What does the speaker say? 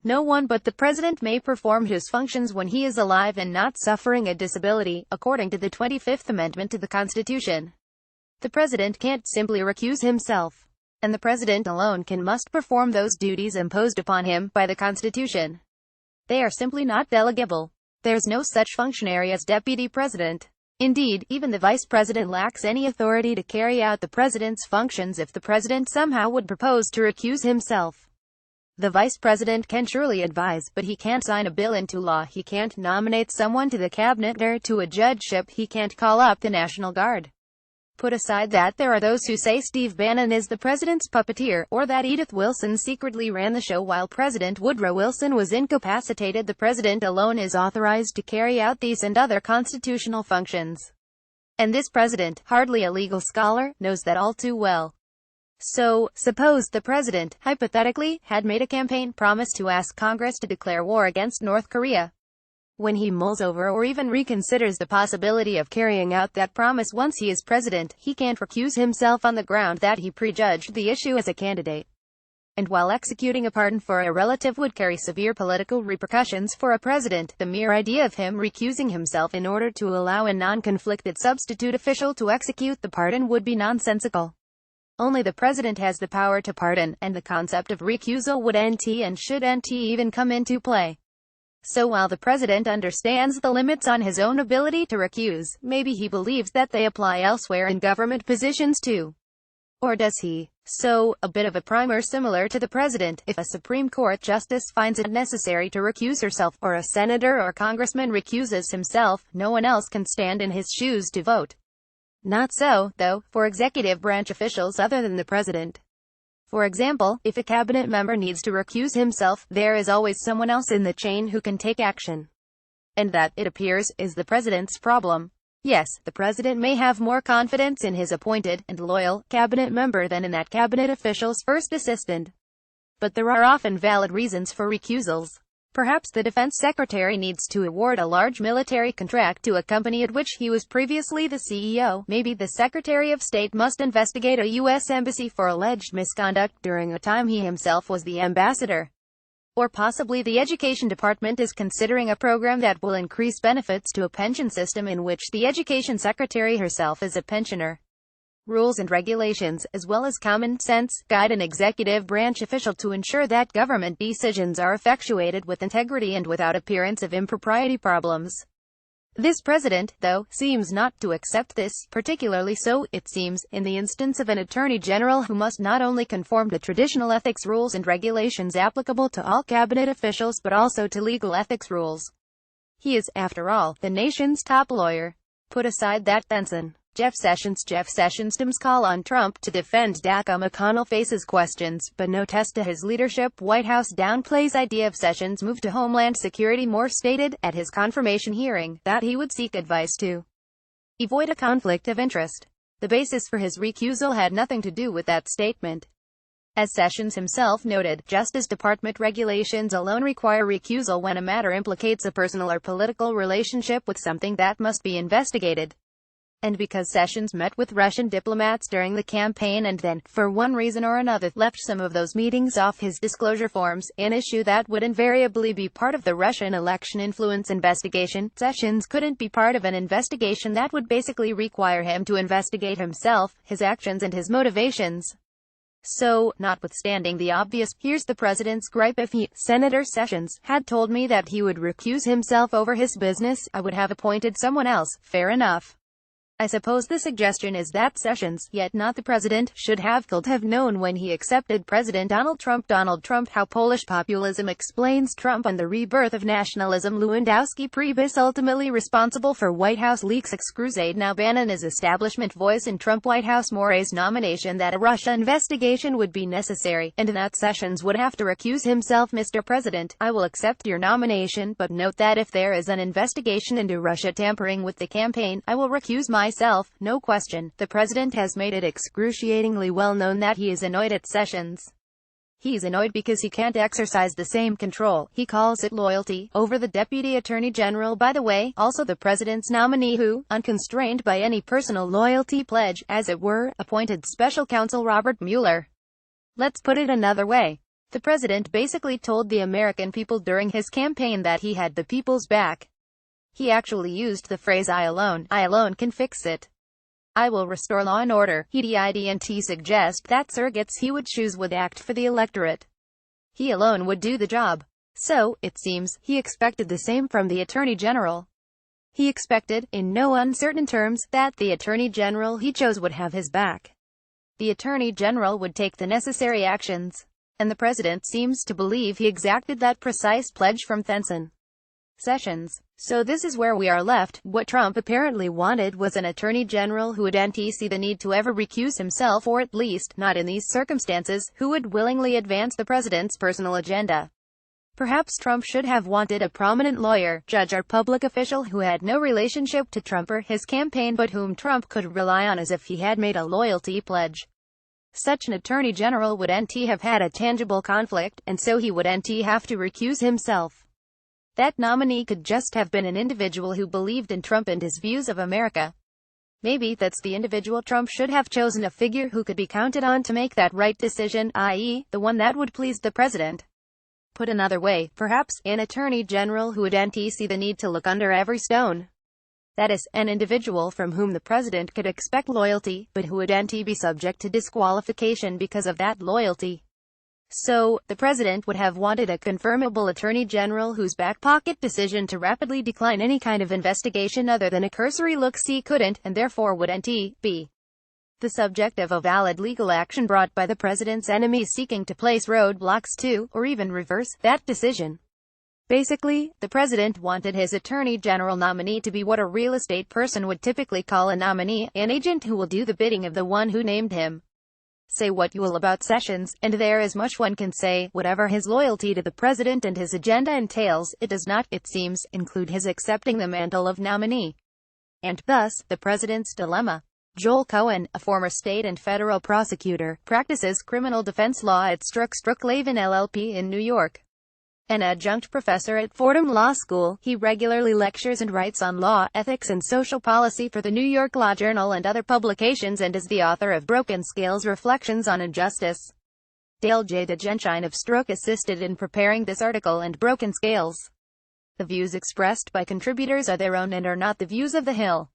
No one but the president may perform his functions when he is alive and not suffering a disability, according to the 25th Amendment to the Constitution. The president can't simply recuse himself, and the president alone must perform those duties imposed upon him by the Constitution. They are simply not delegable. There's no such functionary as deputy president. Indeed, even the vice president lacks any authority to carry out the president's functions if the president somehow would propose to recuse himself. The vice president can surely advise, but he can't sign a bill into law, he can't nominate someone to the cabinet or to a judgeship, he can't call up the National Guard. Put aside that there are those who say Steve Bannon is the president's puppeteer, or that Edith Wilson secretly ran the show while President Woodrow Wilson was incapacitated. The president alone is authorized to carry out these and other constitutional functions. And this president, hardly a legal scholar, knows that all too well. So, suppose the president, hypothetically, had made a campaign promise to ask Congress to declare war against North Korea. When he mulls over or even reconsiders the possibility of carrying out that promise once he is president, he can't recuse himself on the ground that he prejudged the issue as a candidate. And while executing a pardon for a relative would carry severe political repercussions for a president, the mere idea of him recusing himself in order to allow a non-conflicted substitute official to execute the pardon would be nonsensical. Only the president has the power to pardon, and the concept of recusal would and should even come into play. So while the president understands the limits on his own ability to recuse, maybe he believes that they apply elsewhere in government positions too. Or does he? So, a bit of a primer similar to the president: if a Supreme Court justice finds it necessary to recuse herself, or a senator or congressman recuses himself, no one else can stand in his shoes to vote. Not so, though, for executive branch officials other than the president. For example, if a cabinet member needs to recuse himself, there is always someone else in the chain who can take action. And that, it appears, is the president's problem. Yes, the president may have more confidence in his appointed, and loyal, cabinet member than in that cabinet official's first assistant. But there are often valid reasons for recusals. Perhaps the defense secretary needs to award a large military contract to a company at which he was previously the CEO. Maybe the Secretary of State must investigate a U.S. embassy for alleged misconduct during a time he himself was the ambassador. Or possibly the Education Department is considering a program that will increase benefits to a pension system in which the Education Secretary herself is a pensioner. Rules and regulations, as well as common sense, guide an executive branch official to ensure that government decisions are effectuated with integrity and without appearance of impropriety problems. This president, though, seems not to accept this, particularly so, it seems, in the instance of an attorney general who must not only conform to traditional ethics rules and regulations applicable to all cabinet officials but also to legal ethics rules. He is, after all, the nation's top lawyer. Put aside that Benson. Jeff Sessions' call on Trump to defend DACA. McConnell faces questions, but no test to his leadership. White House downplays idea of Sessions' move to Homeland Security. Moore stated, at his confirmation hearing, that he would seek advice to avoid a conflict of interest. The basis for his recusal had nothing to do with that statement. As Sessions himself noted, Justice Department regulations alone require recusal when a matter implicates a personal or political relationship with something that must be investigated. And because Sessions met with Russian diplomats during the campaign and then, for one reason or another, left some of those meetings off his disclosure forms, an issue that would invariably be part of the Russian election influence investigation, Sessions couldn't be part of an investigation that would basically require him to investigate himself, his actions and his motivations. So, notwithstanding the obvious, here's the president's gripe: if he, Senator Sessions, had told me that he would recuse himself over his business, I would have appointed someone else. Fair enough. I suppose the suggestion is that Sessions, yet not the president, should have known when he accepted President Donald Trump. How Polish populism explains Trump and the rebirth of nationalism. Lewandowski Priebus ultimately responsible for White House leaks. Crusade. Now Bannon is establishment voice in Trump White House. Moore's nomination that a Russia investigation would be necessary, and that Sessions would have to recuse himself. Mr. President, I will accept your nomination, but note that if there is an investigation into Russia tampering with the campaign, I will recuse myself. No question. The president has made it excruciatingly well known that he is annoyed at Sessions. He's annoyed because he can't exercise the same control, he calls it loyalty, over the Deputy Attorney General, by the way, also the president's nominee who, unconstrained by any personal loyalty pledge, as it were, appointed special counsel Robert Mueller. Let's put it another way. The president basically told the American people during his campaign that he had the people's back. He actually used the phrase I alone can fix it. I will restore law and order. He didn't suggest that surrogates he would choose would act for the electorate. He alone would do the job. So, it seems, he expected the same from the Attorney General. He expected, in no uncertain terms, that the Attorney General he chose would have his back. The Attorney General would take the necessary actions. And the president seems to believe he exacted that precise pledge from Thurson. Sessions. So this is where we are left. What Trump apparently wanted was an Attorney General who wouldn't see the need to ever recuse himself, or at least, not in these circumstances, who would willingly advance the president's personal agenda. Perhaps Trump should have wanted a prominent lawyer, judge or public official who had no relationship to Trump or his campaign but whom Trump could rely on as if he had made a loyalty pledge. Such an Attorney General wouldn't have had a tangible conflict, and so he wouldn't have to recuse himself. That nominee could just have been an individual who believed in Trump and his views of America. Maybe that's the individual Trump should have chosen, a figure who could be counted on to make that right decision, i.e., the one that would please the president. Put another way, perhaps, an Attorney General who wouldn't see the need to look under every stone. That is, an individual from whom the president could expect loyalty, but who wouldn't be subject to disqualification because of that loyalty. So, the president would have wanted a confirmable Attorney General whose back-pocket decision to rapidly decline any kind of investigation other than a cursory look-see couldn't, and therefore wouldn't, be the subject of a valid legal action brought by the president's enemies seeking to place roadblocks to, or even reverse, that decision. Basically, the president wanted his Attorney General nominee to be what a real estate person would typically call a nominee, an agent who will do the bidding of the one who named him. Say what you will about Sessions, and there is much one can say. Whatever his loyalty to the president and his agenda entails, it does not, it seems, include his accepting the mantle of nominee. And thus, the president's dilemma. Joel Cohen, a former state and federal prosecutor, practices criminal defense law at Struck-Lavin LLP in New York. An adjunct professor at Fordham Law School, he regularly lectures and writes on law, ethics and social policy for the New York Law Journal and other publications, and is the author of Broken Scales: Reflections on Injustice. Dale J. DeGenshine of Stroke assisted in preparing this article and Broken Scales. The views expressed by contributors are their own and are not the views of The Hill.